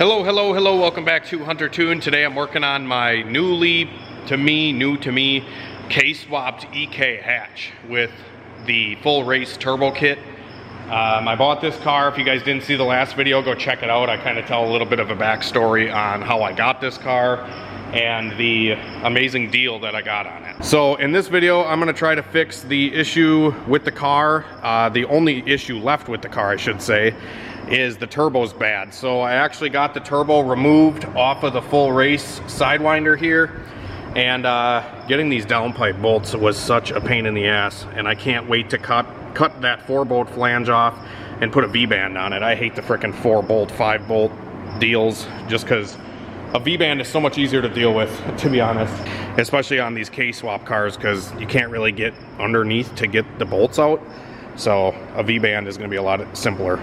Hello, welcome back to Hunter Tune. Today I'm working on my new to me, K-swapped EK hatch with the full race turbo kit. I bought this car. If you guys didn't see the last video, go check it out. I kind of tell a little bit of a backstory on how I got this car and the amazing deal that I got on it. So in this video, I'm gonna try to fix the issue with the car. The only issue left with the car, I should say, is the turbo's bad. So I actually got the turbo removed off of the full race sidewinder here, and getting these downpipe bolts was such a pain in the ass, and I can't wait to cut that 4-bolt flange off and put a V-band on it. I hate the frickin' 4-bolt, 5-bolt deals just because a V-band is so much easier to deal with, to be honest, especially on these K-swap cars, because you can't really get underneath to get the bolts out. So a V-band is going to be a lot simpler.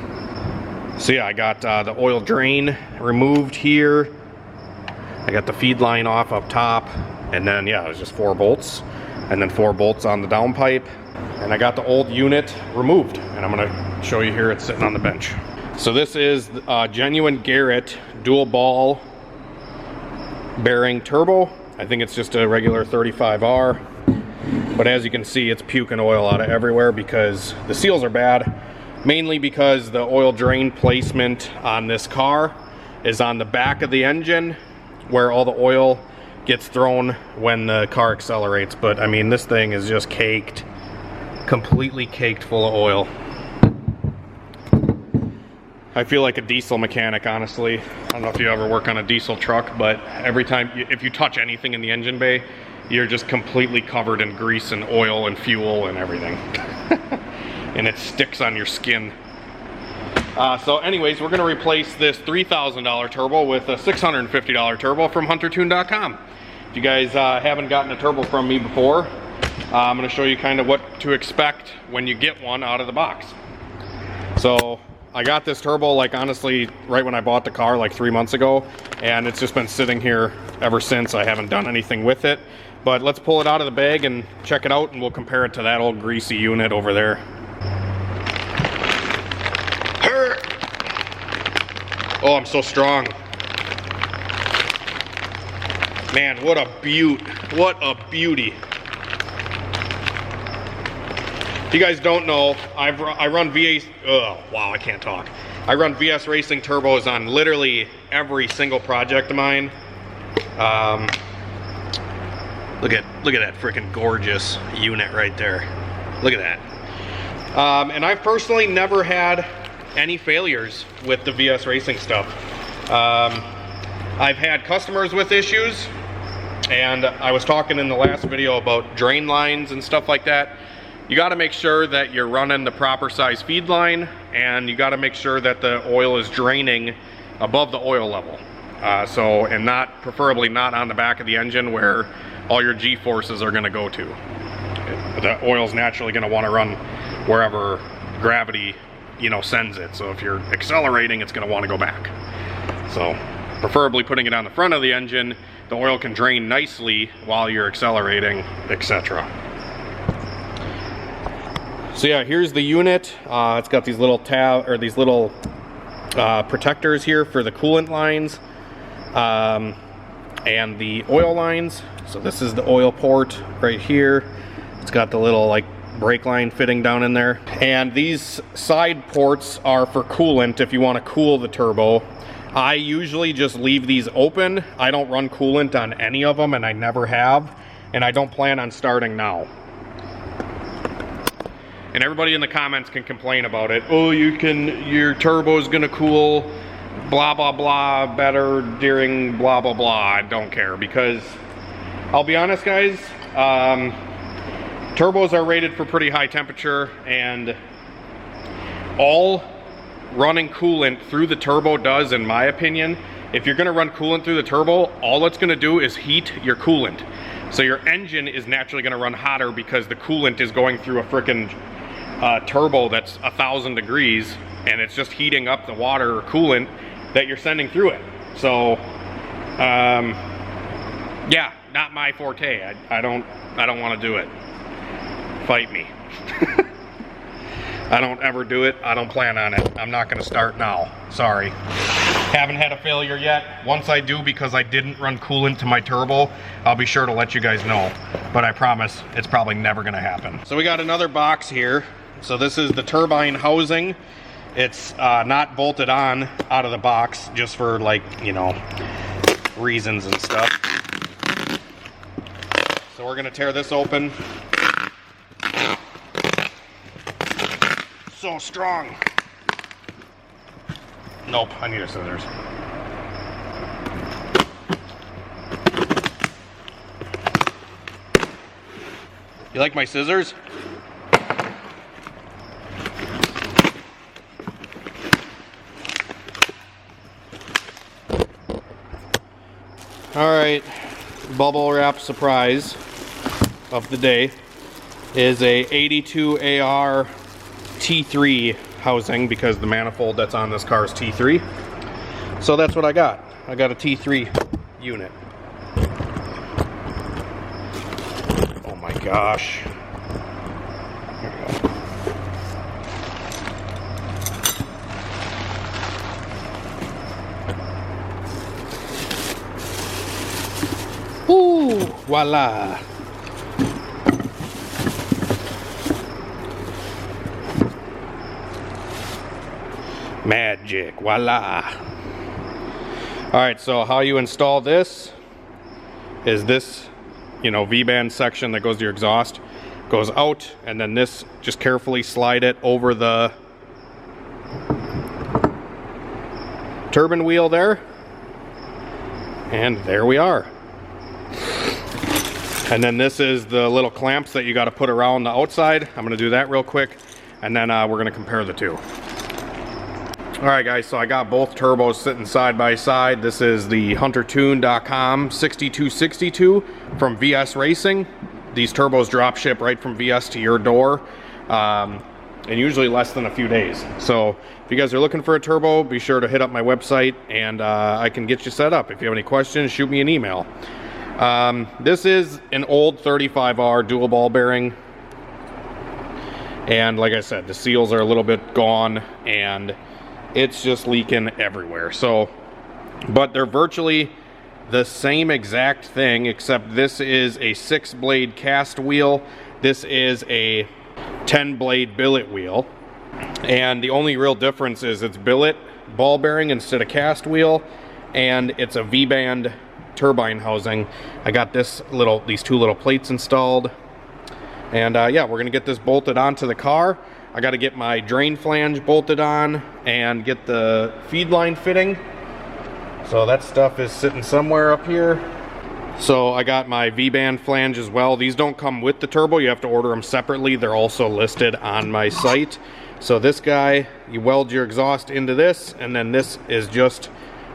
So yeah, I got the oil drain removed here. I got the feed line off up top, and then yeah, it was just 4 bolts, and then 4 bolts on the downpipe. And I got the old unit removed, and I'm gonna show you here. It's sitting on the bench. So this is genuine Garrett dual ball bearing turbo. I think it's just a regular 35R, but as you can see, it's puking oil out of everywhere because the seals are bad, mainly because the oil drain placement on this car is on the back of the engine where all the oil gets thrown when the car accelerates. But I mean, this thing is just caked, completely caked full of oil. I feel like a diesel mechanic, honestly. I don't know if you ever work on a diesel truck, but every time, if you touch anything in the engine bay, you're just completely covered in grease and oil and fuel and everything. And it sticks on your skin. So anyways, we're gonna replace this $3,000 turbo with a $650 turbo from huntertune.com. If you guys haven't gotten a turbo from me before, I'm gonna show you kind of what to expect when you get one out of the box. So I got this turbo, like, honestly, right when I bought the car, like 3 months ago, and it's just been sitting here ever since. I haven't done anything with it, but let's pull it out of the bag and check it out, and we'll compare it to that old greasy unit over there. Oh, I'm so strong. Man, what a beaut. What a beauty. If you guys don't know, I run VS, wow, I can't talk. I run VS Racing turbos on literally every single project of mine. Look at that freaking gorgeous unit right there. Look at that. And I've personally never had any failures with the VS Racing stuff. I've had customers with issues, and I was talking in the last video about drain lines and stuff like that. You got to make sure that you're running the proper size feed line, and you got to make sure that the oil is draining above the oil level. And preferably not on the back of the engine where all your G-forces are going to go to. The oil's naturally going to want to run wherever gravity, you know, sends it. So if you're accelerating, it's going to want to go back. So preferably putting it on the front of the engine, the oil can drain nicely while you're accelerating, etc. So yeah, here's the unit. It's got these little protectors here for the coolant lines and the oil lines. So this is the oil port right here. It's got the little like brake line fitting down in there, and these side ports are for coolant if you want to cool the turbo. I usually just leave these open. I don't run coolant on any of them, and I never have, and I don't plan on starting now. And everybody in the comments can complain about it. Oh, your turbo is gonna cool blah blah blah better during blah blah blah. I don't care, because I'll be honest, guys, turbos are rated for pretty high temperature, and all running coolant through the turbo does, in my opinion, if you're gonna run coolant through the turbo, all it's gonna do is heat your coolant. So your engine is naturally gonna run hotter because the coolant is going through a frickin' turbo that's 1,000 degrees, and it's just heating up the water or coolant that you're sending through it. So, yeah, not my forte. I don't want to do it. Fight me. I don't ever do it. I don't plan on it. I'm not going to start now. Sorry. Haven't had a failure yet. Once I do, because I didn't run coolant to my turbo, I'll be sure to let you guys know. But I promise it's probably never gonna happen. So we got another box here. So this is the turbine housing. It's not bolted on out of the box, just for, like, you know, reasons and stuff. So we're gonna tear this open. So strong. Nope, I need a scissors. You like my scissors? Alright, bubble wrap surprise of the day is a 82 AR T3 housing, because the manifold that's on this car is T3. So that's what I got. I got a T3 unit. Oh my gosh. Here we go. Ooh, voila. Magic, voila. All right, so how you install this is this, you know, V-band section that goes to your exhaust goes out, and then this, just carefully slide it over the turbine wheel there, and there we are. And then this is the little clamps that you got to put around the outside. I'm going to do that real quick, and then we're going to compare the two. Alright guys, so I got both turbos sitting side by side. This is the HunterTune.com 6262 from VS Racing. These turbos drop ship right from VS to your door, and usually less than a few days. So if you guys are looking for a turbo, be sure to hit up my website, and I can get you set up. If you have any questions, shoot me an email. This is an old 35R dual ball bearing, and like I said, the seals are a little bit gone, and it's just leaking everywhere. So, but they're virtually the same exact thing, except this is a 6-blade cast wheel. This is a 10-blade billet wheel. And the only real difference is it's billet ball bearing instead of cast wheel, and it's a V-band turbine housing. I got these two little plates installed. And yeah, we're gonna get this bolted onto the car. I got to get my drain flange bolted on and get the feed line fitting. So that stuff is sitting somewhere up here. So I got my V-band flange as well. These don't come with the turbo. You have to order them separately. They're also listed on my site. So this guy, you weld your exhaust into this, and then this is just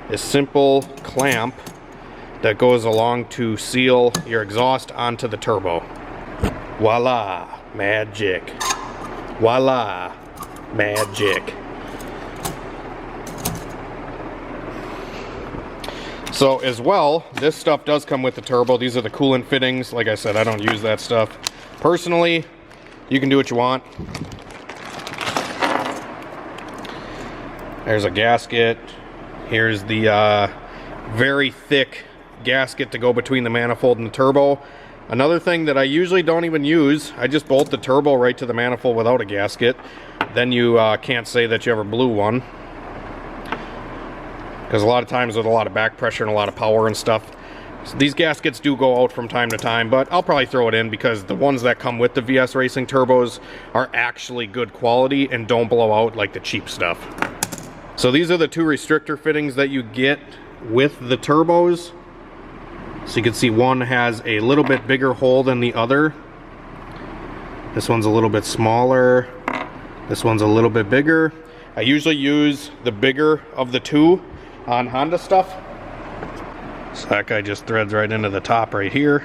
a simple clamp that goes along to seal your exhaust onto the turbo. Voila, magic. Voila, magic. So as well, this stuff does come with the turbo. These are the coolant fittings. Like I said, I don't use that stuff. Personally, you can do what you want. There's a gasket. Here's the very thick gasket to go between the manifold and the turbo. Another thing that I usually don't even use, I just bolt the turbo right to the manifold without a gasket. Then you can't say that you ever blew one. Because a lot of times with a lot of back pressure and a lot of power and stuff, so these gaskets do go out from time to time, but I'll probably throw it in because the ones that come with the VS Racing turbos are actually good quality and don't blow out like the cheap stuff. So these are the two restrictor fittings that you get with the turbos. So you can see one has a little bit bigger hole than the other. This one's a little bit smaller. This one's a little bit bigger. I usually use the bigger of the two on Honda stuff. So that guy just threads right into the top right here.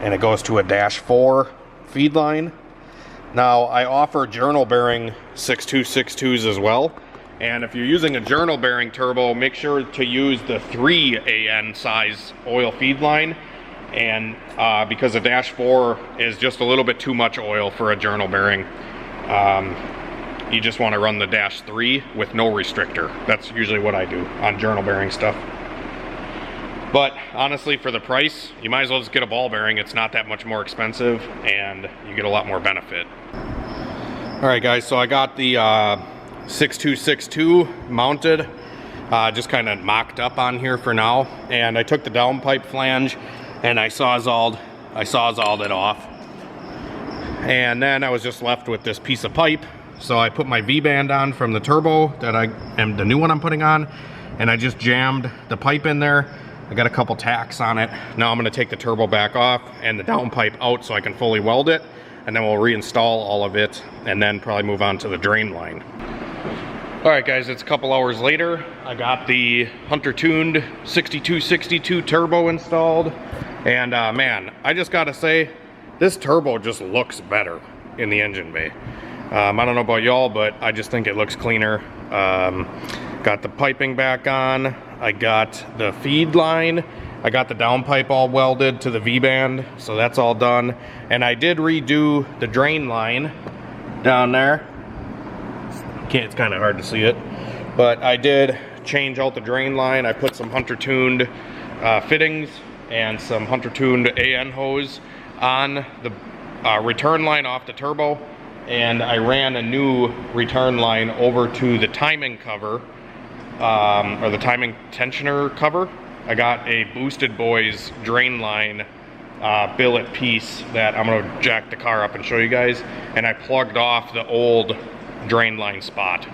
And it goes to a -4 feed line. Now I offer journal bearing 6262s as well. And if you're using a journal bearing turbo, make sure to use the 3 AN size oil feed line. And because the -4 is just a little bit too much oil for a journal bearing. you just want to run the -3 with no restrictor. That's usually what I do on journal bearing stuff. But honestly, for the price, you might as well just get a ball bearing. It's not that much more expensive, and you get a lot more benefit. All right, guys, so I got the 6262 mounted, just kind of mocked up on here for now. And I took the downpipe flange and I sawzalled it off. And then I was just left with this piece of pipe. So I put my V-band on from the turbo that the new one I'm putting on, and I just jammed the pipe in there. I got a couple tacks on it. Now I'm gonna take the turbo back off and the downpipe out so I can fully weld it, and then we'll reinstall all of it and then probably move on to the drain line. All right, guys, it's a couple hours later. I got the Hunter tuned 6262 turbo installed, and man, I just gotta say, this turbo just looks better in the engine bay. I don't know about y'all, but I just think it looks cleaner. Got the piping back on. I got the feed line. I got the downpipe all welded to the V-band, so that's all done. And I did redo the drain line down there. It's kind of hard to see it, but I did change out the drain line. I put some Hunter tuned fittings and some Hunter tuned AN hose on the return line off the turbo, and I ran a new return line over to the timing cover, or the timing tensioner cover. I got a Boosted Boys drain line billet piece that I'm gonna jack the car up and show you guys, and I plugged off the old drain line spot.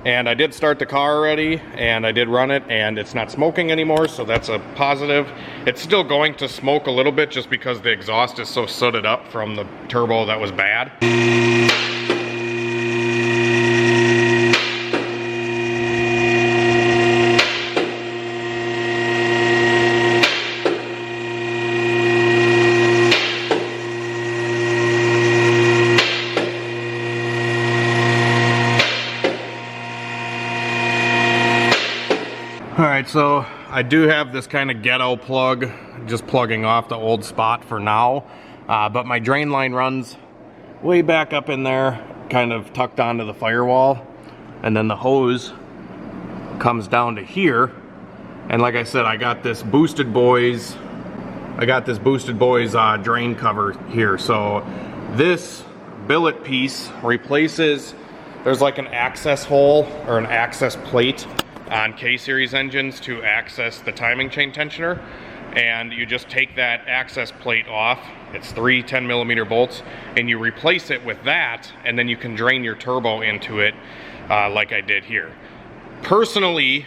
And I did start the car already, and I did run it, and it's not smoking anymore, so that's a positive. It's still going to smoke a little bit just because the exhaust is so sooted up from the turbo that was bad. Alright, so I do have this kind of ghetto plug, just plugging off the old spot for now, but my drain line runs way back up in there, kind of tucked onto the firewall, and then the hose comes down to here. And like I said, I got this Boosted Boys drain cover here. So this billet piece replaces, there's like an access hole or an access plate on K-Series engines to access the timing chain tensioner, and you just take that access plate off. It's 3 10mm bolts, and you replace it with that, and then you can drain your turbo into it like I did here. Personally,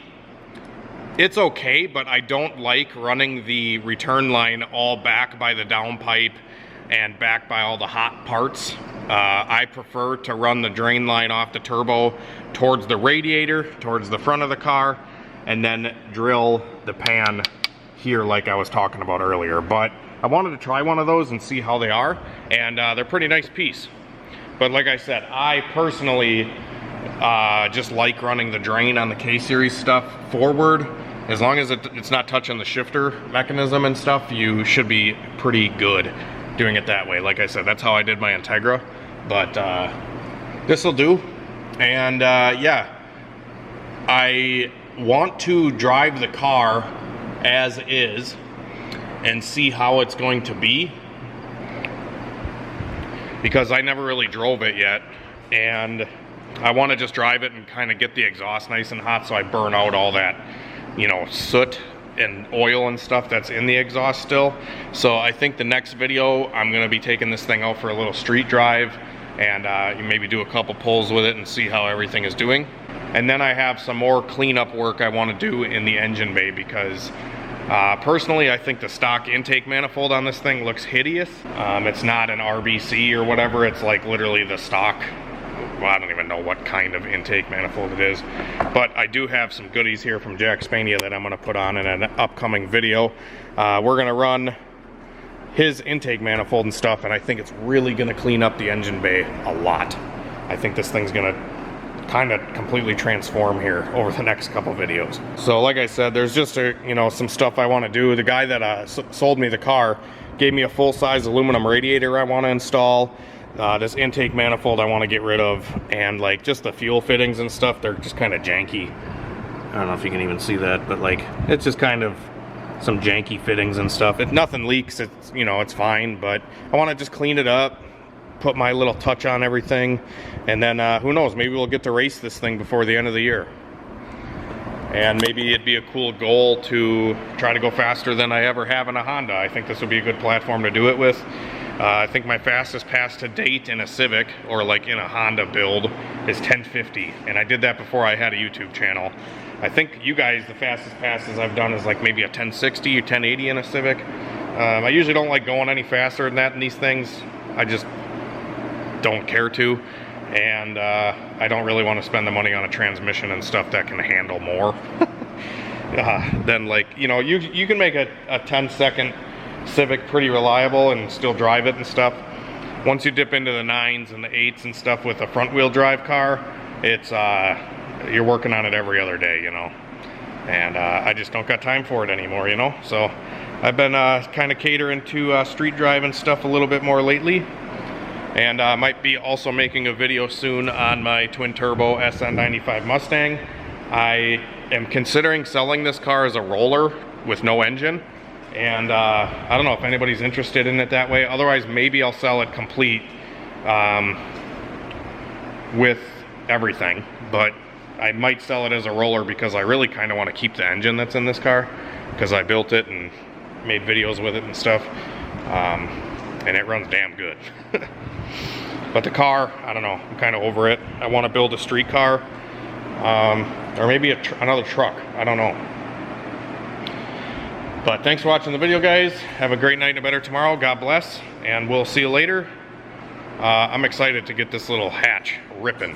it's okay, but I don't like running the return line all back by the downpipe and back by all the hot parts. I prefer to run the drain line off the turbo towards the radiator, towards the front of the car, and then drill the pan here like I was talking about earlier. But I wanted to try one of those and see how they are, and they're a pretty nice piece. But like I said, I personally just like running the drain on the K-Series stuff forward. As long as it's not touching the shifter mechanism and stuff, you should be pretty good doing it that way. Like I said, that's how I did my Integra, but this will do. And yeah, I want to drive the car as is and see how it's going to be, because I never really drove it yet, and I want to just drive it and kind of get the exhaust nice and hot so I burn out all that, you know, soot and oil and stuff that's in the exhaust still. So I think the next video I'm going to be taking this thing out for a little street drive and maybe do a couple pulls with it and see how everything is doing. And then I have some more cleanup work I want to do in the engine bay, because personally I think the stock intake manifold on this thing looks hideous. It's not an RBC or whatever, it's like literally the stock. Well, I don't even know what kind of intake manifold it is, but I do have some goodies here from Jack Spania that I'm going to put on in an upcoming video. We're going to run his intake manifold and stuff, and I think it's really going to clean up the engine bay a lot. I think this thing's going to kind of completely transform here over the next couple videos. So like I said, there's just some stuff I want to do. The guy that sold me the car gave me a full-size aluminum radiator I want to install. This intake manifold I want to get rid of, and like just the fuel fittings and stuff, they're just kind of janky. I don't know if you can even see that, but like it's just kind of some janky fittings and stuff. If nothing leaks, it's, you know, it's fine, but I want to just clean it up, put my little touch on everything, and then who knows, maybe we'll get to race this thing before the end of the year. And maybe it'd be a cool goal to try to go faster than I ever have in a Honda. I think this would be a good platform to do it with. I think my fastest pass to date in a Civic, or like in a Honda build, is 1050. And I did that before I had a YouTube channel. I think you guys, the fastest passes I've done is like maybe a 1060 or 1080 in a Civic. I usually don't like going any faster than that in these things. I just don't care to. And I don't really want to spend the money on a transmission and stuff that can handle more. Then, like, you know, you can make a 10-second Civic pretty reliable and still drive it and stuff. Once you dip into the 9s and the 8s and stuff with a front wheel drive car, it's you're working on it every other day, you know. And I just don't got time for it anymore, you know. So I've been kind of catering to street driving stuff a little bit more lately. And I might be also making a video soon on my twin turbo SN95 Mustang. I am considering selling this car as a roller with no engine. And I don't know if anybody's interested in it that way. Otherwise, maybe I'll sell it complete with everything. But I might sell it as a roller because I really kind of want to keep the engine that's in this car, because I built it and made videos with it and stuff. And it runs damn good. But the car, I don't know, I'm kind of over it. I want to build a street car, or maybe another truck, I don't know. But thanks for watching the video, guys. Have a great night and a better tomorrow. God bless, and we'll see you later. I'm excited to get this little hatch ripping.